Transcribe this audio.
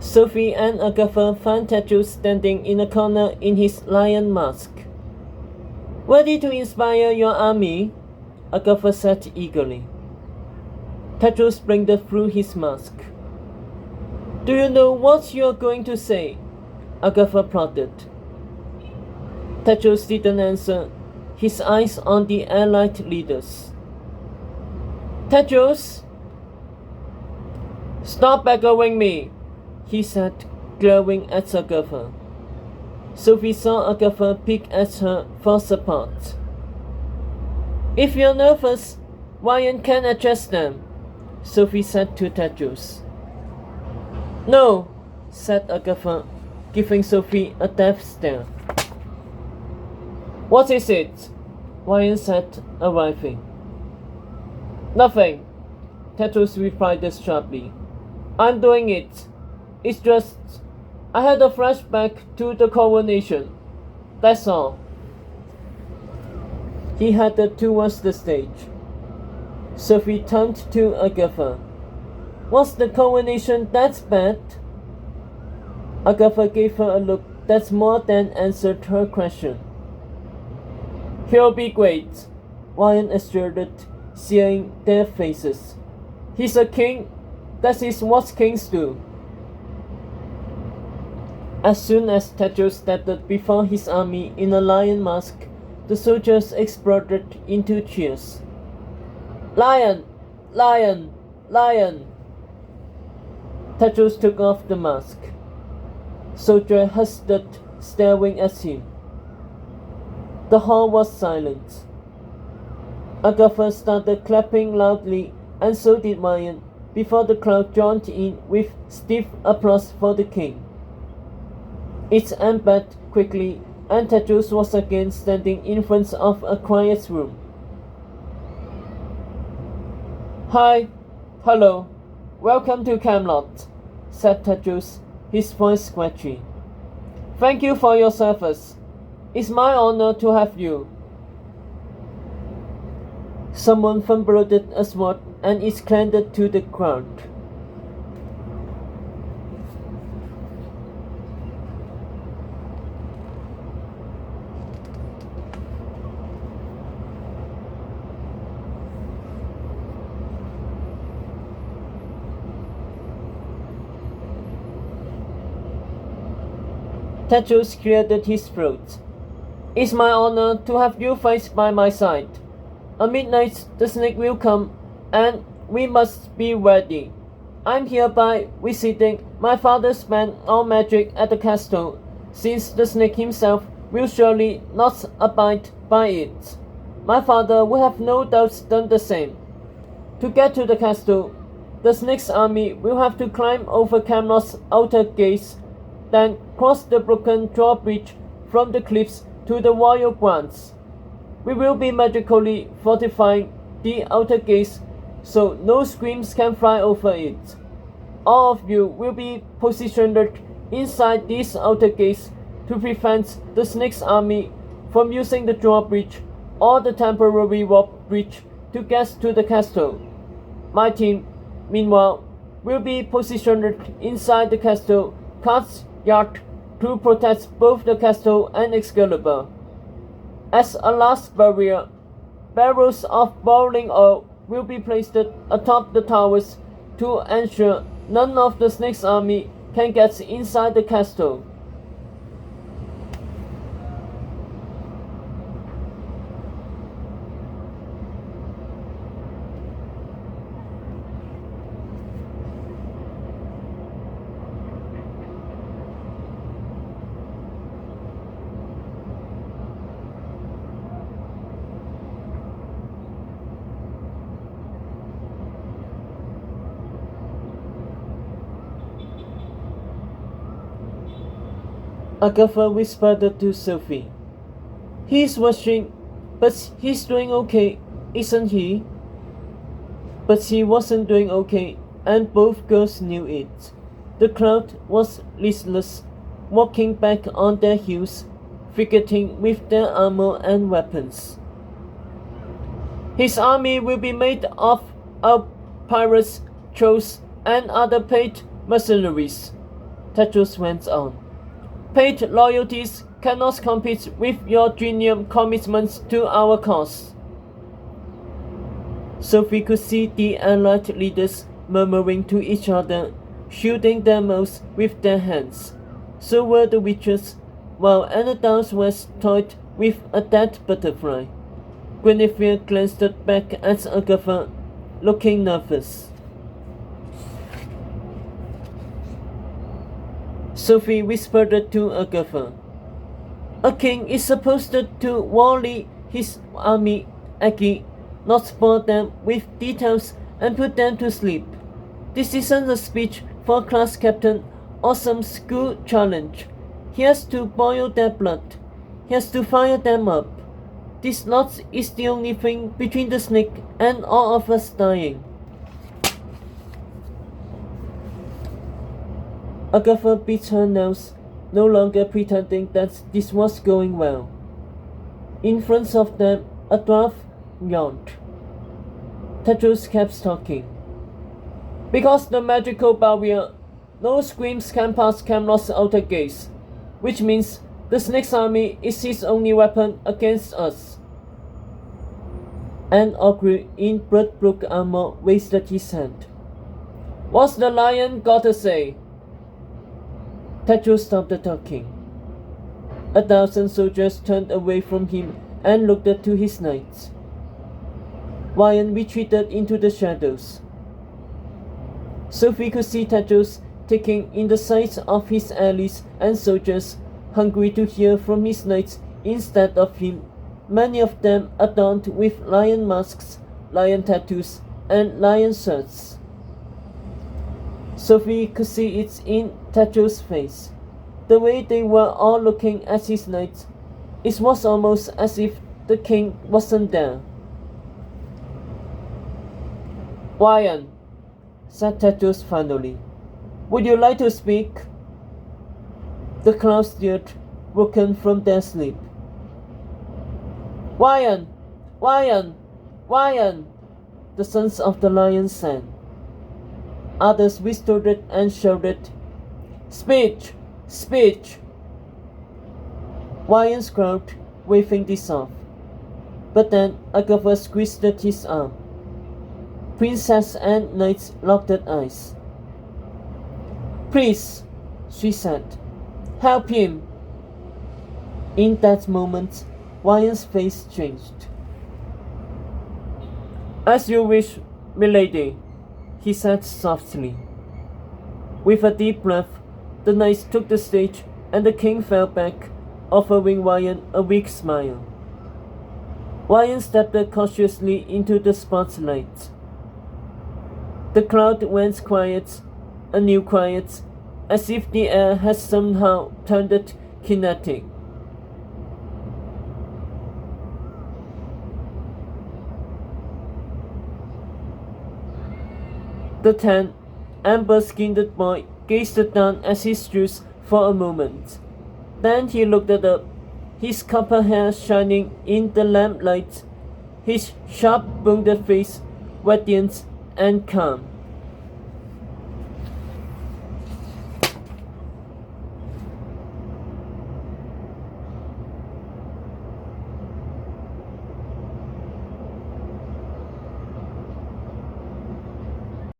Sophie and Agatha find Tetsu standing in a corner in his lion mask. "Ready to inspire your army?" Agatha said eagerly. Tetsu sprinkled through his mask. "Do you know what you're going to say?" Agatha prodded. Tetsu didn't answer, his eyes on the allied leaders. "Tetsu! Stop beggaring me," he said, glaring at Agatha. Sophie saw Agatha peek at her for support. "If you're nervous, Ryan can address them," Sophie said to Tetsu. "No," said Agatha, giving Sophie a death stare. "What is it?" Ryan said, arriving. "Nothing," Tetsu replied sharply. "I'm doing it. It's just I had a flashback to the coronation. That's all." He headed towards the stage. Sophie turned to Agatha. "Was the coronation that bad?" Agatha gave her a look that more than answered her question. "He'll be great," Ryan assured, seeing their faces. "He's a king. That is what kings do." As soon as Tetsu stepped before his army in a lion mask, the soldiers exploded into cheers. "Lion! Lion! Lion!" Tetsu took off the mask. Soldiers stood staring at him. The hall was silent. Agatha started clapping loudly, and so did Ryan, before the crowd joined in with stiff applause for the king. It ended quickly, and Tetsu was again standing in front of a quiet room. "Hi, hello, welcome to Camelot," said Tetsu, his voice scratchy. "Thank you for your service. It's my honor to have you." Someone fumbled a sword and it clattered to the ground. Tetsu cleared his throat. "It's my honor to have you fight by my side. At midnight the snake will come, and we must be ready. I'm hereby visiting my father spent all magic at the castle, since the snake himself will surely not abide by it. My father would have no doubt done the same. To get to the castle, the snake's army will have to climb over Camelot's outer gates, then cross the broken drawbridge from the cliffs to the royal grounds. We will be magically fortifying the outer gates so no screams can fly over it. All of you will be positioned inside these outer gates to prevent the snake's army from using the drawbridge or the temporary warp bridge to get to the castle. My team, meanwhile, will be positioned inside the castle courtyard to protect both the castle and Excalibur. As a last barrier, barrels of boiling oil will be placed atop the towers to ensure none of the snake's army can get inside the castle. Agatha whispered to Sophie. "He's rushing, but he's doing okay, isn't he?" But he wasn't doing okay, and both girls knew it. The crowd was listless, walking back on their heels, forgetting with their armor and weapons. "His army will be made of pirates, trolls, and other paid mercenaries," Tetros went on. Paid loyalties cannot compete with your genuine commitments to our cause. Sophie could see the allied leaders murmuring to each other, shooting their mouths with their hands. So were the witches, while Anadars was toyed with a dead butterfly. Guinevere glanced back at Agatha, looking nervous. Sophie whispered to Agatha, "A king is supposed to rally his army, Aggie, not bore them with details and put them to sleep. This isn't a speech for a class captain or some school challenge. He has to boil their blood. He has to fire them up. This knot is the only thing between the snake and all of us dying." Agatha bit her nails, no longer pretending that this was going well. In front of them, a dwarf yawned. Tetros kept talking. "Because the magical barrier, no screams can pass Camelot's outer gates, which means the snake's army is his only weapon against us." An ogre in Bloodbrook armor raised his hand. "What's the lion got to say?" Tetros stopped talking. 1,000 soldiers turned away from him and looked to his knights. Ryan retreated into the shadows. Sophie could see Tetros taking in the sights of his allies and soldiers, hungry to hear from his knights instead of him, many of them adorned with lion masks, lion tattoos, and lion shirts. Sophie could see it in Tetros' face. The way they were all looking at his knights, it was almost as if the king wasn't there. "Ryan," said Tetros finally, "would you like to speak?" The crowd stirred, woken from their sleep. "Ryan! Ryan! Ryan!" the sons of the lion sang. Others whispered and shouted, "Speech! Speech!" Ryan scowled, waving this off. But then Agatha squeezed his arm. Princess and knights locked eyes. "Please," she said, "help him." In that moment, Ryan's face changed. "As you wish, milady," he said softly. With a deep breath, the knights took the stage and the king fell back, offering Ryan a weak smile. Ryan stepped cautiously into the spotlight. The crowd went quiet, a new quiet, as if the air had somehow turned kinetic. The tan, amber-skinned boy gazed down at his shoes for a moment. Then he looked up, his copper hair shining in the lamplight, his sharp, wounded face radiant and calm.